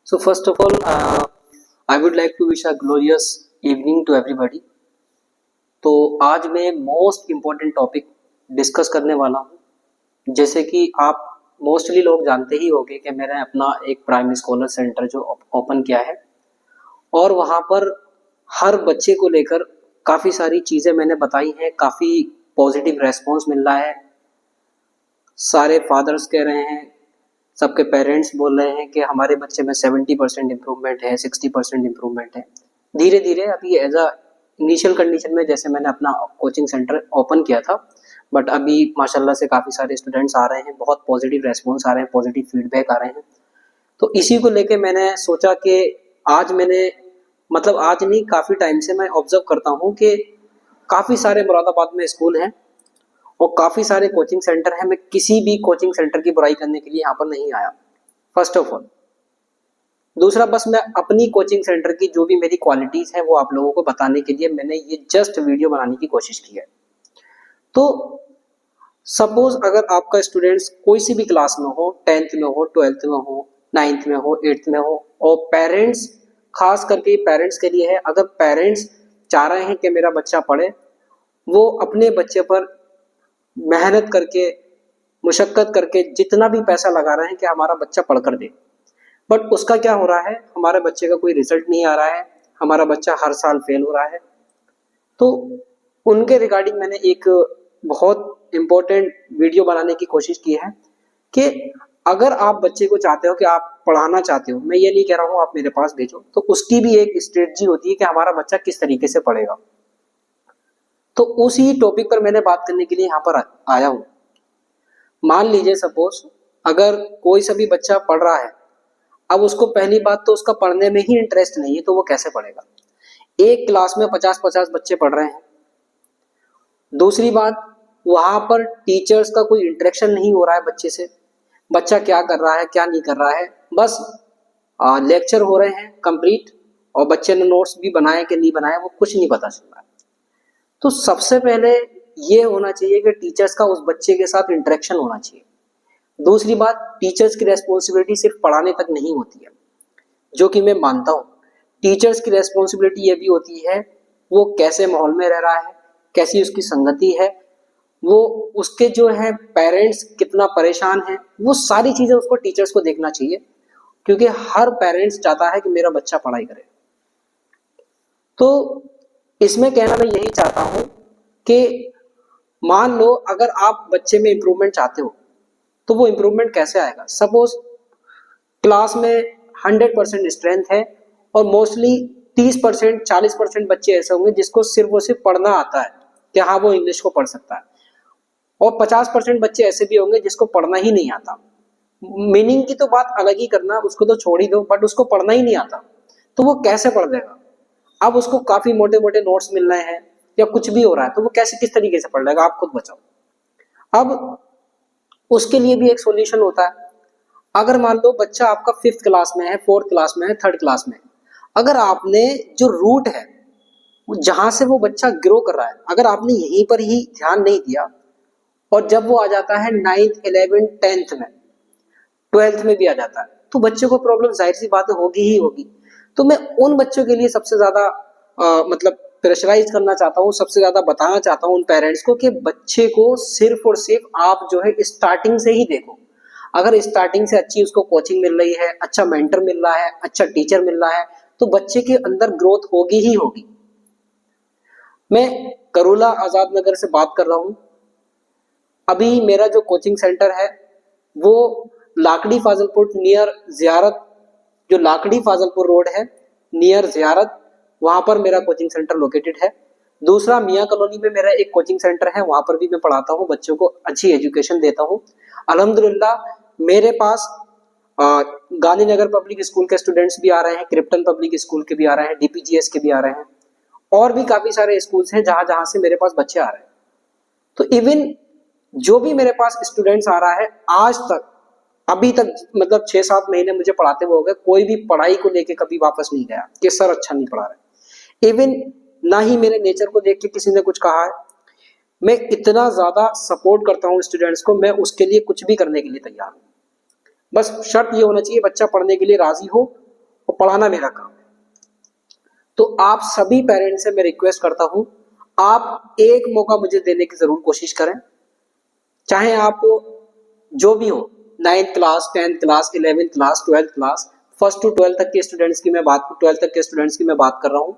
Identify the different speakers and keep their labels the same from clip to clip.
Speaker 1: So first of all, I would like to wish a glorious evening to everybody. तो आज मैं most important topic discuss करने वाला हूँ। जैसे कि आप मोस्टली लोग जानते ही होंगे कि मैंने अपना एक प्राइमरी स्कॉलर सेंटर जो ओपन किया है और वहाँ पर हर बच्चे को लेकर काफ़ी सारी चीज़ें मैंने बताई हैं, काफ़ी पॉजिटिव रेस्पॉन्स मिल रहा है। सारे फादर्स कह रहे हैं, सबके पेरेंट्स बोल रहे हैं कि हमारे बच्चे में 70% इम्प्रूवमेंट है, 60% इम्प्रूवमेंट है। धीरे धीरे अभी एज अ इनिशियल कंडीशन में जैसे मैंने अपना कोचिंग सेंटर ओपन किया था, बट अभी माशाल्लाह से काफ़ी सारे स्टूडेंट्स आ रहे हैं, बहुत पॉजिटिव रेस्पॉन्स आ रहे हैं, पॉजिटिव फीडबैक आ रहे हैं। तो इसी को लेके मैंने सोचा कि आज नहीं, काफ़ी टाइम से मैं ऑब्जर्व करता हूँ कि काफ़ी सारे मुरादाबाद में स्कूल हैं और काफ़ी सारे कोचिंग सेंटर हैं। मैं किसी भी कोचिंग सेंटर की बुराई करने के लिए यहाँ पर नहीं आया, फर्स्ट ऑफ ऑल। दूसरा, बस मैं अपनी कोचिंग सेंटर की जो भी मेरी क्वालिटीज है वो आप लोगों को बताने के लिए मैंने ये जस्ट वीडियो बनाने की कोशिश की है। तो सपोज अगर आपका स्टूडेंट्स कोई सी भी क्लास में हो, 10th में हो, 12th में हो, 9th में हो, 8th में हो, और पेरेंट्स, खास करके पेरेंट्स के लिए है, अगर पेरेंट्स चाह रहे हैं कि मेरा बच्चा पढ़े, वो अपने बच्चे पर मेहनत करके, मुशक्कत करके जितना भी पैसा लगा रहे हैं कि हमारा बच्चा पढ़ कर दे, बट उसका क्या हो रहा है, हमारे बच्चे का कोई रिजल्ट नहीं आ रहा है, हमारा बच्चा हर साल फेल हो रहा है। तो उनके रिगार्डिंग मैंने एक बहुत इम्पोर्टेंट वीडियो बनाने की कोशिश की है कि अगर आप बच्चे को चाहते हो कि आप पढ़ाना चाहते हो, मैं ये नहीं कह रहा हूँ आप मेरे पास भेजो, तो उसकी भी एक स्ट्रेटजी होती है कि हमारा बच्चा किस तरीके से पढ़ेगा। तो उसी टॉपिक पर मैंने बात करने के लिए यहाँ पर आया हूँ। मान लीजिए सपोज अगर कोई सा भी बच्चा पढ़ रहा है, अब उसको पहली बात तो उसका पढ़ने में ही इंटरेस्ट नहीं है, तो वो कैसे पढ़ेगा। एक क्लास में 50-50 बच्चे पढ़ रहे हैं। दूसरी बात, वहां पर टीचर्स का कोई इंटरेक्शन नहीं हो रहा है बच्चे से, बच्चा क्या कर रहा है क्या नहीं कर रहा है, बस लेक्चर हो रहे हैं कंप्लीट, और बच्चे ने नोट्स भी बनाए कि नहीं बनाए वो कुछ नहीं पता चल रहा है। तो सबसे पहले ये होना चाहिए कि टीचर्स का उस बच्चे के साथ इंटरेक्शन होना चाहिए। दूसरी बात, टीचर्स की रेस्पॉन्सिबिलिटी सिर्फ पढ़ाने तक नहीं होती है, जो कि मैं मानता हूँ। टीचर्स की रेस्पॉन्सिबिलिटी ये भी होती है वो कैसे माहौल में रह रहा है, कैसी उसकी संगति है, वो उसके जो है पेरेंट्स कितना परेशान है, वो सारी चीज़ें उसको टीचर्स को देखना चाहिए, क्योंकि हर पेरेंट्स चाहता है कि मेरा बच्चा पढ़ाई करे। तो इसमें कहना मैं यही चाहता हूँ कि मान लो अगर आप बच्चे में इम्प्रूवमेंट चाहते हो, तो वो इम्प्रूवमेंट कैसे आएगा। सपोज क्लास में 100% स्ट्रेंथ है और मोस्टली 30% 40% बच्चे ऐसे होंगे जिसको सिर्फ और सिर्फ पढ़ना आता है कि हाँ वो इंग्लिश को पढ़ सकता है, और 50% बच्चे ऐसे भी होंगे जिसको पढ़ना ही नहीं आता। मीनिंग की तो बात अलग ही करना, उसको तो छोड़ ही दो, बट उसको पढ़ना ही नहीं आता, तो वो कैसे पढ़ लेगा। अब उसको काफी मोटे मोटे नोट्स मिल रहे हैं या कुछ भी हो रहा है, तो वो कैसे किस तरीके से पढ़ लेगा, आप खुद बताओ। अब उसके लिए भी एक सॉल्यूशन होता है। अगर मान लो बच्चा आपका 5th क्लास में है, 4th क्लास में है, 3rd क्लास में है, अगर आपने जो रूट है जहां से वो बच्चा ग्रो कर रहा है, अगर आपने यहीं पर ही ध्यान नहीं दिया, और जब वो आ जाता है 9th 11th 10th में, 12th में भी आ जाता है, तो बच्चे को प्रॉब्लम जाहिर सी बात होगी ही होगी। तो मैं उन बच्चों के लिए सबसे ज्यादा प्रेशराइज करना चाहता हूँ, सबसे ज्यादा बताना चाहता हूँ उन पेरेंट्स को कि बच्चे को सिर्फ और सिर्फ आप जो है स्टार्टिंग से ही देखो। अगर स्टार्टिंग से अच्छी उसको कोचिंग मिल रही है, अच्छा मेंटर मिल रहा है, अच्छा टीचर मिल रहा है, तो बच्चे के अंदर ग्रोथ होगी ही होगी। मैं करोला आजाद नगर से बात कर रहा हूँ। अभी मेरा जो कोचिंग सेंटर है वो लाकड़ी फाजलपुर नियर जियारत, जो लाकड़ी फाजलपुर रोड है नियर जियारत, वहां पर मेरा कोचिंग सेंटर लोकेटेड है। दूसरा, मियाँ कॉलोनी में मेरा एक कोचिंग सेंटर है, वहां पर भी मैं पढ़ाता हूँ, बच्चों को अच्छी एजुकेशन देता हूँ। अल्हम्दुलिल्लाह मेरे पास गांधीनगर पब्लिक स्कूल के स्टूडेंट्स भी आ रहे हैं, क्रिप्टन पब्लिक स्कूल के भी आ रहे हैं, डीपीजीएस के भी आ रहे हैं, और भी काफी सारे स्कूल्स हैं जहां जहां से मेरे पास बच्चे आ रहे हैं। तो इवन जो भी मेरे पास स्टूडेंट्स आ रहा है आज तक, अभी तक मतलब 6-7 महीने मुझे पढ़ाते हुए हो गए, कोई भी पढ़ाई को लेके कभी वापस नहीं गया कि सर अच्छा नहीं पढ़ा रहे। इवन ना ही मेरे नेचर को देख के किसी ने कुछ कहा है। मैं इतना ज्यादा सपोर्ट करता हूँ स्टूडेंट्स को, मैं उसके लिए कुछ भी करने के लिए तैयार हूँ। बस शर्त ये होना चाहिए बच्चा पढ़ने के लिए राजी हो और पढ़ाना मेरा काम है। तो आप सभी पेरेंट्स से मैं रिक्वेस्ट करता हूं, आप एक मौका मुझे देने की जरूर कोशिश करें, चाहे आप जो भी हो, 9th class, 10th class, 11th class, 12th class, first to 12th तक के स्टूडेंट्स की मैं बात 12th तक के स्टूडेंट्स की मैं बात कर रहा हूं।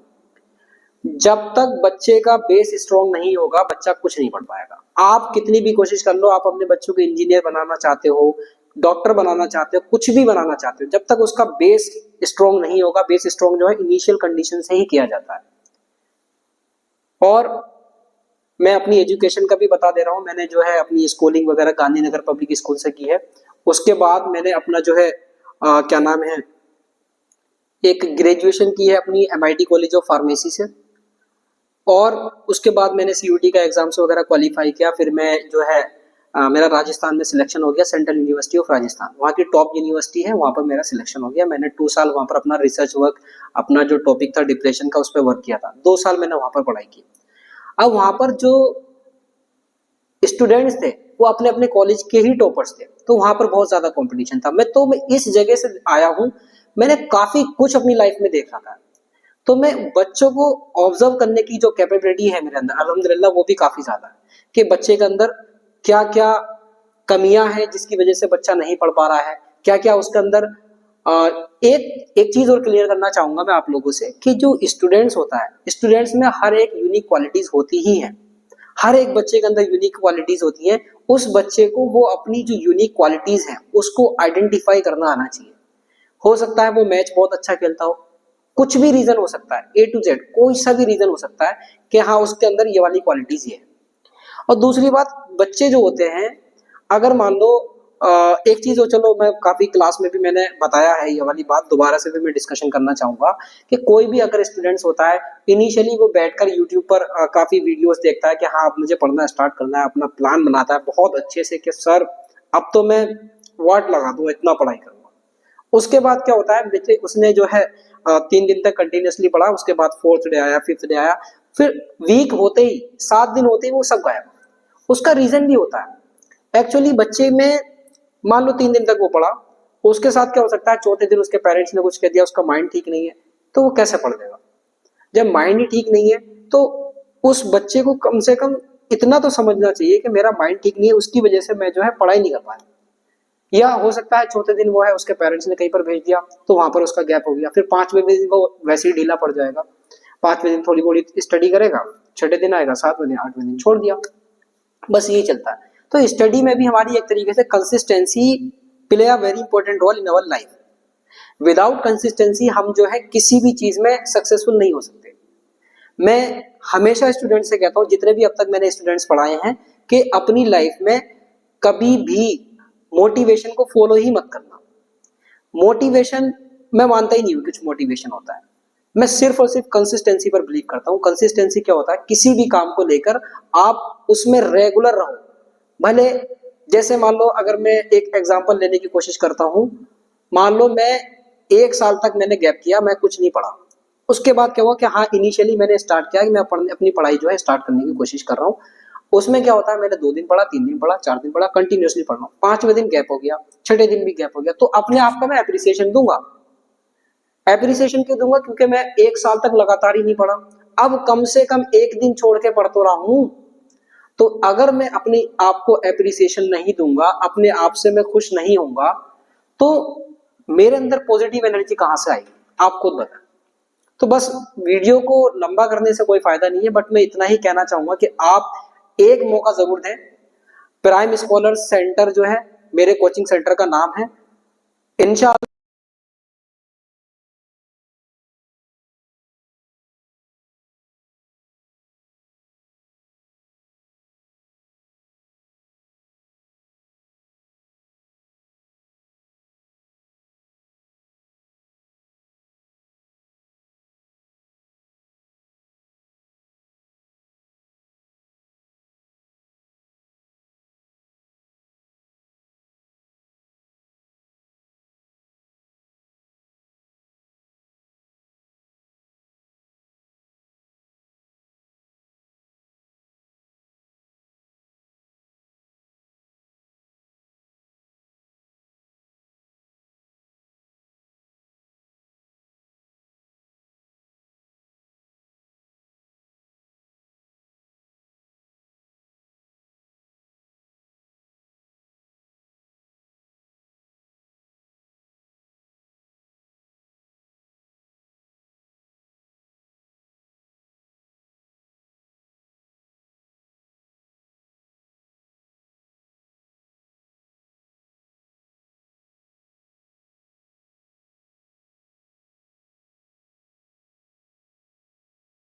Speaker 1: जब तक बच्चे का बेस स्ट्रांग नहीं होगा, बच्चा कुछ नहीं पढ़ पाएगा। आप कितनी भी कोशिश कर लो, आप अपने बच्चों को इंजीनियर बनाना चाहते हो, डॉक्टर बनाना चाहते हो, कुछ भी बनाना चाहते हो, जब तक उसका बेस स्ट्रांग नहीं होगा, बेस स्ट्रांग जो है इनिशियल कंडीशन से ही किया जाता है। और मैं अपनी एजुकेशन का भी बता दे रहा हूँ, मैंने जो है अपनी स्कूलिंग वगैरह गांधीनगर पब्लिक स्कूल से की है। उसके बाद मैंने अपना जो है क्या नाम है, एक ग्रेजुएशन की है अपनी MIT कॉलेज ऑफ फार्मेसी से, और उसके बाद मैंने CUT का एग्जाम्स वगैरह क्वालिफाई किया। फिर मैं जो है मेरा राजस्थान में सिलेक्शन हो गया, सेंट्रल यूनिवर्सिटी ऑफ राजस्थान, वहाँ की टॉप यूनिवर्सिटी है, वहाँ पर मेरा सिलेक्शन हो गया। मैंने 2 साल वहाँ पर अपना रिसर्च वर्क, अपना जो टॉपिक था डिप्रेशन का, उस पर वर्क किया था। 2 साल मैंने वहाँ पर पढ़ाई की। अब वहाँ पर जो स्टूडेंट्स थे वो अपने अपने कॉलेज के ही टॉपर्स थे, तो वहाँ पर बहुत ज्यादा कंपटीशन था। मैं इस जगह से आया हूँ, मैंने काफी कुछ अपनी लाइफ में देखा था, तो मैं बच्चों को ऑब्जर्व करने की जो कैपेबिलिटी है मेरे अंदर, अल्हम्दुलिल्लाह वो भी काफी ज्यादा है, कि बच्चे के अंदर क्या क्या कमियां हैं जिसकी वजह से बच्चा नहीं पढ़ पा रहा है, क्या क्या उसके अंदर। एक चीज और क्लियर करना चाहूंगा मैं आप लोगों से, कि जो स्टूडेंट्स होता है, स्टूडेंट्स में हर एक यूनिक क्वालिटीज होती ही है, हर एक बच्चे के अंदर यूनिक क्वालिटीज होती हैं। उस बच्चे को वो अपनी जो यूनिक क्वालिटीज हैं उसको आइडेंटिफाई करना आना चाहिए। हो सकता है वो मैच बहुत अच्छा खेलता हो, कुछ भी रीजन हो सकता है, A to Z कोई सा भी रीजन हो सकता है कि हाँ उसके अंदर ये वाली क्वालिटीज ये है। और दूसरी बात, बच्चे जो होते हैं, अगर मान लो एक चीज हो, चलो मैं काफी क्लास में भी मैंने बताया है ये वाली बात, दोबारा से भी मैं डिस्कशन करना चाहूंगा, कि कोई भी अगर स्टूडेंट्स होता है, इनिशियली वो बैठकर यूट्यूब पर काफी वीडियोस देखता है कि हाँ अब मुझे पढ़ना स्टार्ट करना है, अपना प्लान बनाता है बहुत अच्छे से कि सर अब तो मैं वाट लगा दूं, इतना पढ़ाई करूंगा। उसके बाद क्या होता है, उसने जो है 3 दिन तक कंटिन्यूअसली पढ़ा, उसके बाद 4th डे आया, 5th डे आया, फिर वीक होते ही, 7 दिन होते ही वो सब गायब। उसका रीजन भी होता है, एक्चुअली बच्चे में मान लो 3 दिन तक वो पढ़ा, उसके साथ क्या हो सकता है, चौथे दिन उसके पेरेंट्स ने कुछ कह दिया, उसका माइंड ठीक नहीं है, तो वो कैसे पढ़ देगा। जब माइंड ही ठीक नहीं है तो उस बच्चे को कम से कम इतना तो समझना चाहिए कि मेरा माइंड ठीक नहीं है, उसकी वजह से मैं जो है पढ़ाई नहीं कर पाया। या हो सकता है चौथे दिन वो है उसके पेरेंट्स ने कहीं पर भेज दिया, तो वहां पर उसका गैप हो गया, फिर 5वें दिन वो वैसे ही ढीला पड़ जाएगा, 5वें दिन थोड़ी बहुत स्टडी करेगा, 6ठे दिन आएगा, 7वें दिन, 8वें दिन छोड़ दिया, बस यही चलता है। तो स्टडी में भी हमारी एक तरीके से consistency play a very important role in our life. Without consistency हम जो है किसी भी चीज में सक्सेसफुल नहीं हो सकते। मैं हमेशा स्टूडेंट से कहता हूँ, जितने भी अब तक मैंने स्टूडेंट्स पढ़ाए हैं, कि अपनी लाइफ में कभी भी मोटिवेशन को फॉलो ही मत करना। मोटिवेशन मैं मानता ही नहीं हूँ कुछ मोटिवेशन होता है, मैं सिर्फ और सिर्फ कंसिस्टेंसी पर बिलीव करता हूँ। कंसिस्टेंसी क्या होता है, किसी भी काम को लेकर आप उसमें रेगुलर रहो। भले जैसे मान लो, अगर मैं एक एग्जांपल लेने की कोशिश करता हूँ, मान लो मैं 1 साल तक मैंने गैप किया, मैं कुछ नहीं पढ़ा, उसके बाद क्या हुआ कि हाँ इनिशियली मैंने स्टार्ट किया कि मैं अपनी पढ़ाई जो है स्टार्ट करने की कोशिश कर रहा हूँ। उसमें क्या होता है, मैंने 2 दिन पढ़ा, 3 दिन पढ़ा, 4 दिन पढ़ा, कंटिन्यूअसली पढ़ रहा हूँ, 5वें दिन गैप हो गया, 6ठे दिन भी गैप हो गया, तो अपने आप का मैं अप्रिसिएशन दूंगा। एप्रिसिएशन क्यों दूंगा, क्योंकि मैं 1 साल तक लगातार ही नहीं पढ़ा, अब कम से कम 1 दिन छोड़ के पढ़ तो रहा हूं। तो अगर मैं अपने आप को एप्रिसिएशन नहीं दूंगा, अपने आप से मैं खुश नहीं होऊंगा, तो मेरे अंदर पॉजिटिव एनर्जी कहां से आएगी, आप खुद बताएं। तो बस वीडियो को लंबा करने से कोई फायदा नहीं है, बट मैं इतना ही कहना चाहूंगा कि आप एक मौका जरूर दें। प्राइम स्कॉलर सेंटर जो है मेरे कोचिंग सेंटर का नाम है, इंशाअल्लाह